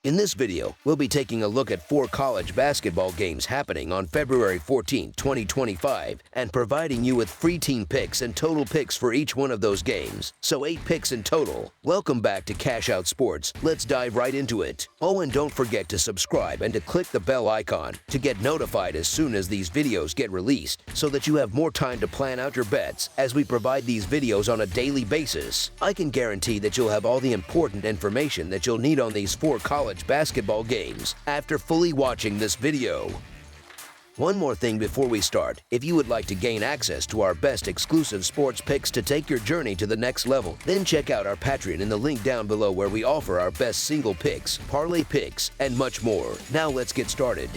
In this video, we'll be taking a look at 4 college basketball games happening on February 14, 2025, and providing you with free team picks and total picks for each one of those games. So 8 picks in total. Welcome back to Cash Out Sports. Let's dive right into it. Oh, and don't forget to subscribe and to click the bell icon to get notified as soon as these videos get released, so that you have more time to plan out your bets as we provide these videos on a daily basis. I can guarantee that you'll have all the important information that you'll need on these 4 college basketball games after fully watching this video. One more thing before we start. If you would like to gain access to our best exclusive sports picks to take your journey to the next level, then check out our Patreon in the link down below, where we offer our best single picks, parlay picks, and much more. Now let's get started.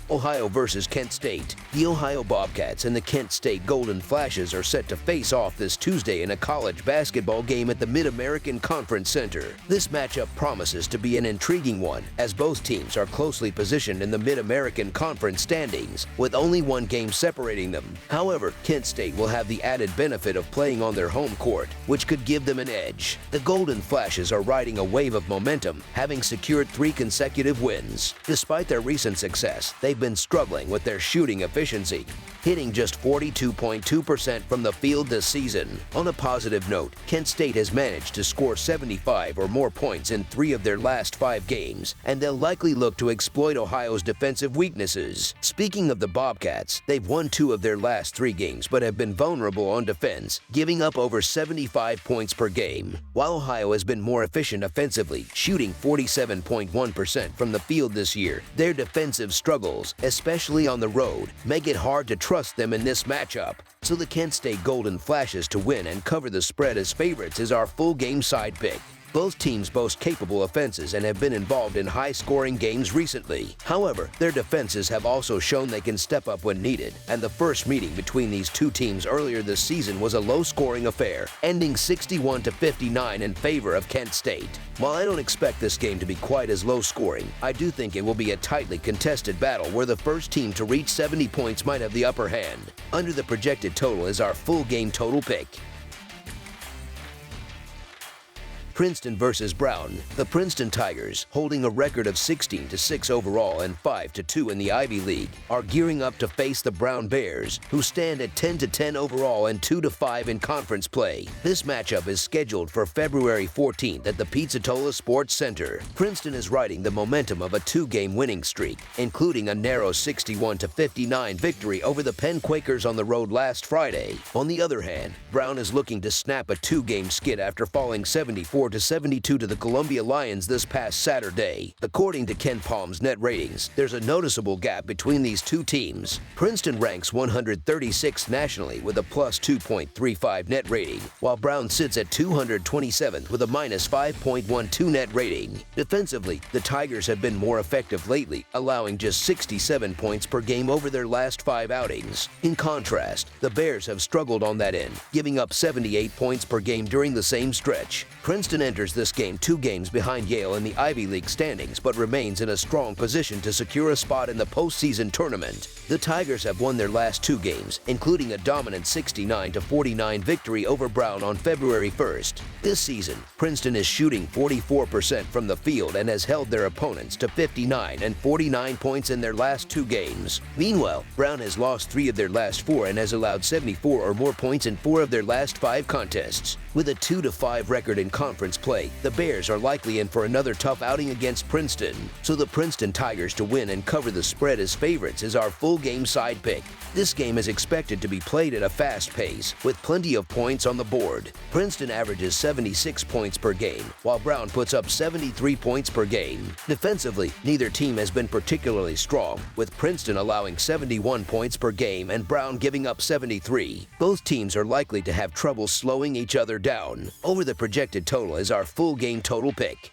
Ohio versus Kent State. The Ohio Bobcats and the Kent State Golden Flashes are set to face off this Tuesday in a college basketball game at the Mid-American Conference Center. This matchup promises to be an intriguing one, as both teams are closely positioned in the Mid-American Conference standings, with only one game separating them. However, Kent State will have the added benefit of playing on their home court, which could give them an edge. The Golden Flashes are riding a wave of momentum, having secured 3 consecutive wins. Despite their recent success, they've been struggling with their shooting efficiency, hitting just 42.2% from the field this season. On a positive note, Kent State has managed to score 75 or more points in 3 of their last 5 games, and they'll likely look to exploit Ohio's defensive weaknesses. Speaking of the Bobcats, they've won 2 of their last 3 games but have been vulnerable on defense, giving up over 75 points per game. While Ohio has been more efficient offensively, shooting 47.1% from the field this year, their defensive struggles, especially on the road, make it hard to trust them in this matchup. So the Kent State Golden Flashes to win and cover the spread as favorites is our full game side pick. Both teams boast capable offenses and have been involved in high-scoring games recently. However, their defenses have also shown they can step up when needed, and the first meeting between these 2 teams earlier this season was a low-scoring affair, ending 61-59 in favor of Kent State. While I don't expect this game to be quite as low-scoring, I do think it will be a tightly contested battle where the first team to reach 70 points might have the upper hand. Under the projected total is our full game total pick. Princeton versus Brown. The Princeton Tigers, holding a record of 16-6 overall and 5-2 in the Ivy League, are gearing up to face the Brown Bears, who stand at 10-10 overall and 2-5 in conference play. This matchup is scheduled for February 14th at the Pizzatola Sports Center. Princeton is riding the momentum of a 2-game winning streak, including a narrow 61-59 victory over the Penn Quakers on the road last Friday. On the other hand, Brown is looking to snap a 2-game skid after falling 74-72 to the Columbia Lions this past Saturday. According to Ken Palm's net ratings, there's a noticeable gap between these 2 teams. Princeton ranks 136th nationally with a plus 2.35 net rating, while Brown sits at 227th with a minus 5.12 net rating. Defensively, the Tigers have been more effective lately, allowing just 67 points per game over their last 5 outings. In contrast, the Bears have struggled on that end, giving up 78 points per game during the same stretch. Princeton enters this game 2 games behind Yale in the Ivy League standings, but remains in a strong position to secure a spot in the postseason tournament. The Tigers have won their last 2 games, including a dominant 69-49 victory over Brown on February 1st. This season, Princeton is shooting 44% from the field and has held their opponents to 59 and 49 points in their last 2 games. Meanwhile, Brown has lost 3 of their last 4 and has allowed 74 or more points in 4 of their last 5 contests. With a 2-5 record in conference play, the Bears are likely in for another tough outing against Princeton. So the Princeton Tigers to win and cover the spread as favorites is our full game side pick. This game is expected to be played at a fast pace, with plenty of points on the board. Princeton averages 76 points per game, while Brown puts up 73 points per game. Defensively, neither team has been particularly strong, with Princeton allowing 71 points per game and Brown giving up 73. Both teams are likely to have trouble slowing each other down. Over the projected total is our full game total pick.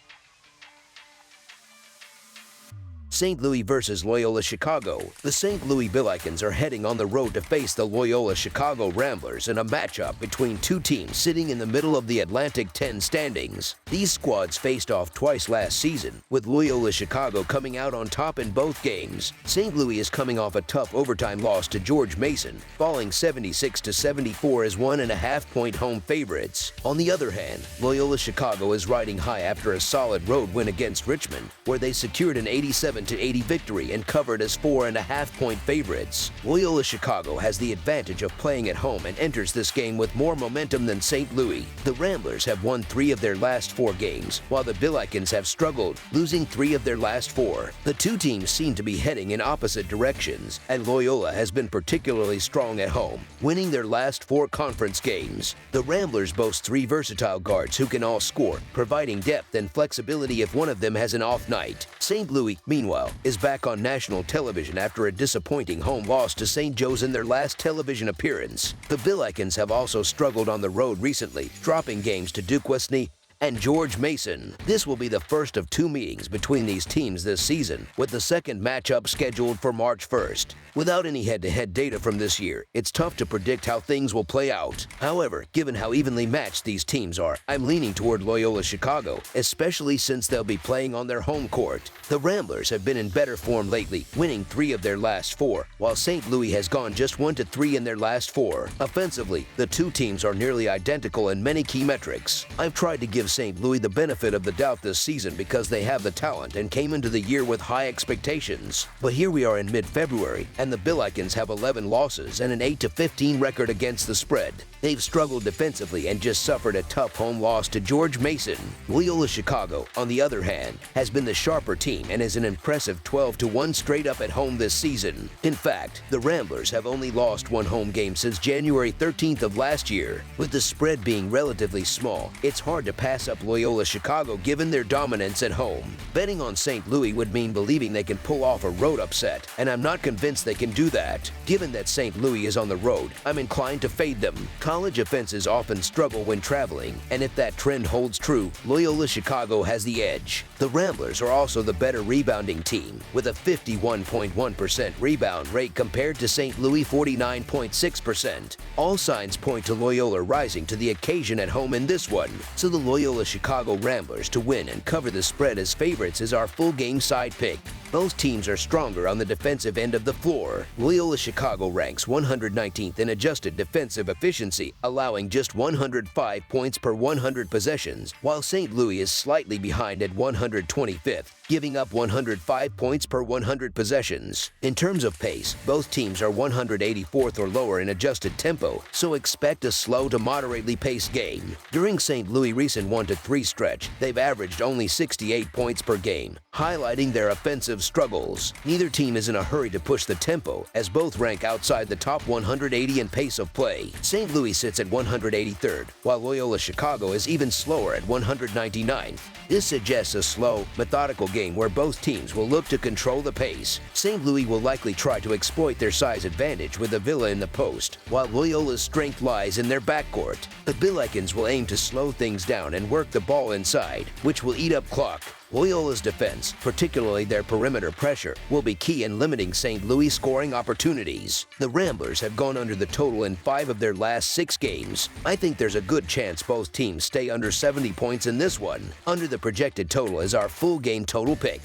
St. Louis versus Loyola Chicago. The St. Louis Billikens are heading on the road to face the Loyola Chicago Ramblers in a matchup between two teams sitting in the middle of the Atlantic 10 standings. These squads faced off twice last season, with Loyola Chicago coming out on top in both games. St. Louis is coming off a tough overtime loss to George Mason, falling 76-74 as 1.5-point home favorites. On the other hand, Loyola Chicago is riding high after a solid road win against Richmond, where they secured an 87-80 victory and covered as 4.5-point favorites. Loyola Chicago has the advantage of playing at home and enters this game with more momentum than St. Louis. The Ramblers have won 3 of their last 4 games, while the Billikens have struggled, losing 3 of their last 4. The two teams seem to be heading in opposite directions, and Loyola has been particularly strong at home, winning their last 4 conference games. The Ramblers boast 3 versatile guards who can all score, providing depth and flexibility if one of them has an off night. St. Louis, meanwhile, is back on national television after a disappointing home loss to St. Joe's in their last television appearance. The Billikens have also struggled on the road recently, dropping games to Duquesne and George Mason. This will be the first of 2 meetings between these teams this season, with the second matchup scheduled for March 1st. Without any head-to-head data from this year, it's tough to predict how things will play out. However, given how evenly matched these teams are, I'm leaning toward Loyola Chicago, especially since they'll be playing on their home court. The Ramblers have been in better form lately, winning 3 of their last 4, while St. Louis has gone just 1-3 in their last 4. Offensively, the two teams are nearly identical in many key metrics. I've tried to give St. Louis the benefit of the doubt this season because they have the talent and came into the year with high expectations. But here we are in mid-February, and the Billikens have 11 losses and an 8-15 record against the spread. They've struggled defensively and just suffered a tough home loss to George Mason. Loyola Chicago, on the other hand, has been the sharper team and is an impressive 12-1 straight up at home this season. In fact, the Ramblers have only lost 1 home game since January 13th of last year. With the spread being relatively small, it's hard to pass up Loyola Chicago given their dominance at home. Betting on St. Louis would mean believing they can pull off a road upset, and I'm not convinced they can do that. Given that St. Louis is on the road, I'm inclined to fade them. College offenses often struggle when traveling, and if that trend holds true, Loyola Chicago has the edge. The Ramblers are also the better rebounding team, with a 51.1% rebound rate compared to St. Louis 49.6%. All signs point to Loyola rising to the occasion at home in this one, so the Loyola Chicago Ramblers to win and cover the spread as favorites is our full game side pick. Both teams are stronger on the defensive end of the floor. Loyola Chicago ranks 119th in adjusted defensive efficiency, allowing just 105 points per 100 possessions, while St. Louis is slightly behind at 125th, giving up 105 points per 100 possessions. In terms of pace, both teams are 184th or lower in adjusted tempo, so expect a slow to moderately paced game. During St. Louis' recent 1-3 stretch, they've averaged only 68 points per game, highlighting their offensive struggles. Neither team is in a hurry to push the tempo, as both rank outside the top 180 in pace of play. St. Louis sits at 183rd, while Loyola Chicago is even slower at 199th. This suggests a slow, methodical game where both teams will look to control the pace. St. Louis will likely try to exploit their size advantage with Avila in the post, while Loyola's strength lies in their backcourt. The Billikens will aim to slow things down and work the ball inside, which will eat up clock. Loyola's defense, particularly their perimeter pressure, will be key in limiting St. Louis scoring opportunities. The Ramblers have gone under the total in 5 of their last 6 games. I think there's a good chance both teams stay under 70 points in this one. Under the projected total is our full game total pick.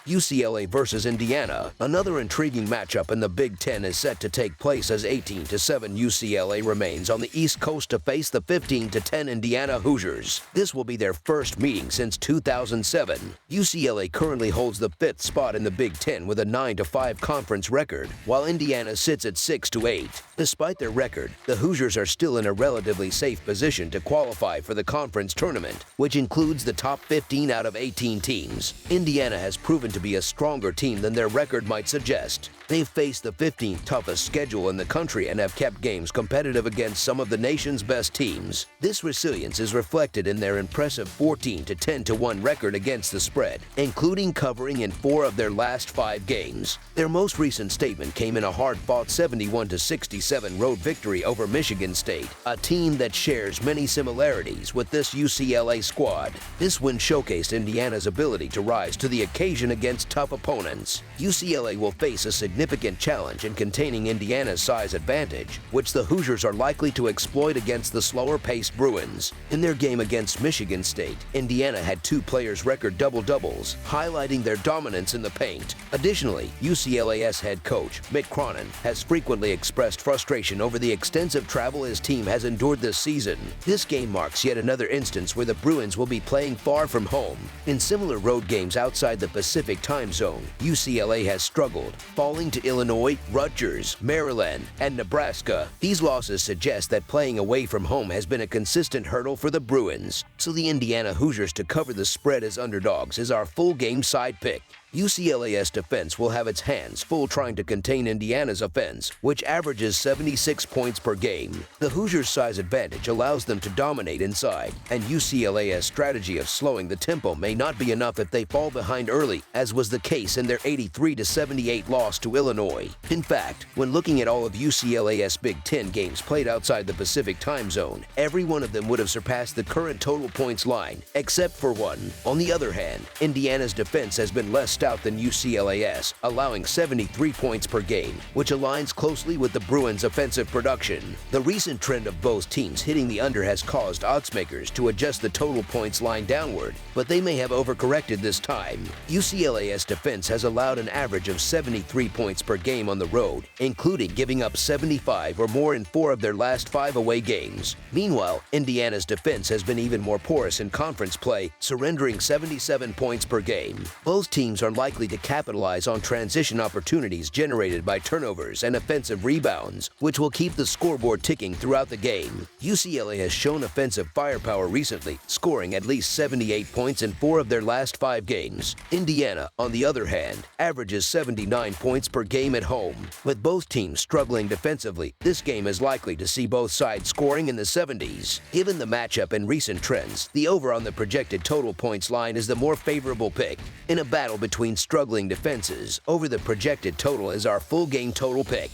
UCLA versus Indiana. Another intriguing matchup in the Big Ten is set to take place as 18-7 UCLA remains on the East Coast to face the 15-10 Indiana Hoosiers. This will be their first meeting since 2007. UCLA currently holds the 5th spot in the Big Ten with a 9-5 conference record, while Indiana sits at 6-8. Despite their record, the Hoosiers are still in a relatively safe position to qualify for the conference tournament, which includes the top 15 out of 18 teams. Indiana has proven to be a stronger team than their record might suggest. They've faced the 15th toughest schedule in the country and have kept games competitive against some of the nation's best teams. This resilience is reflected in their impressive 14-10-1 record against the spread, including covering in 4 of their last 5 games. Their most recent statement came in a hard-fought 71-67 road victory over Michigan State, a team that shares many similarities with this UCLA squad. This win showcased Indiana's ability to rise to the occasion against tough opponents. UCLA will face a significant challenge in containing Indiana's size advantage, which the Hoosiers are likely to exploit against the slower-paced Bruins. In their game against Michigan State, Indiana had 2 players record double-doubles, highlighting their dominance in the paint. Additionally, UCLA's head coach, Mick Cronin, has frequently expressed frustration over the extensive travel his team has endured this season. This game marks yet another instance where the Bruins will be playing far from home. In similar road games outside the Pacific time zone, UCLA has struggled, falling to Illinois, Rutgers, Maryland, and Nebraska. These losses suggest that playing away from home has been a consistent hurdle for the Bruins, so the Indiana Hoosiers to cover the spread as underdogs is our full game side pick. UCLA's defense will have its hands full trying to contain Indiana's offense, which averages 76 points per game. The Hoosiers' size advantage allows them to dominate inside, and UCLA's strategy of slowing the tempo may not be enough if they fall behind early, as was the case in their 83-78 loss to Illinois. In fact, when looking at all of UCLA's Big Ten games played outside the Pacific time zone, every one of them would have surpassed the current total points line, except for one. On the other hand, Indiana's defense has been less stout than UCLA's, allowing 73 points per game, which aligns closely with the Bruins' offensive production. The recent trend of both teams hitting the under has caused oddsmakers to adjust the total points line downward, but they may have overcorrected this time. UCLA's defense has allowed an average of 73 points per game on the road, including giving up 75 or more in 4 of their last 5 away games. Meanwhile, Indiana's defense has been even more porous in conference play, surrendering 77 points per game. Both teams are likely to capitalize on transition opportunities generated by turnovers and offensive rebounds, which will keep the scoreboard ticking throughout the game. UCLA has shown offensive firepower recently, scoring at least 78 points in 4 of their last 5 games. Indiana, on the other hand, averages 79 points per game at home. With both teams struggling defensively, this game is likely to see both sides scoring in the 70s. Given the matchup and recent trends, the over on the projected total points line is the more favorable pick. In a battle between struggling defenses, over the projected total is our full game total pick.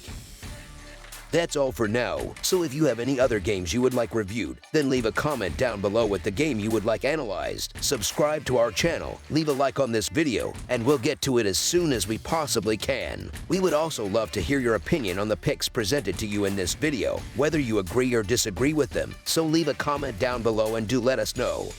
That's all for now, so if you have any other games you would like reviewed, then leave a comment down below with the game you would like analyzed. Subscribe to our channel, leave a like on this video, and we'll get to it as soon as we possibly can. We would also love to hear your opinion on the picks presented to you in this video, whether you agree or disagree with them, so leave a comment down below and do let us know.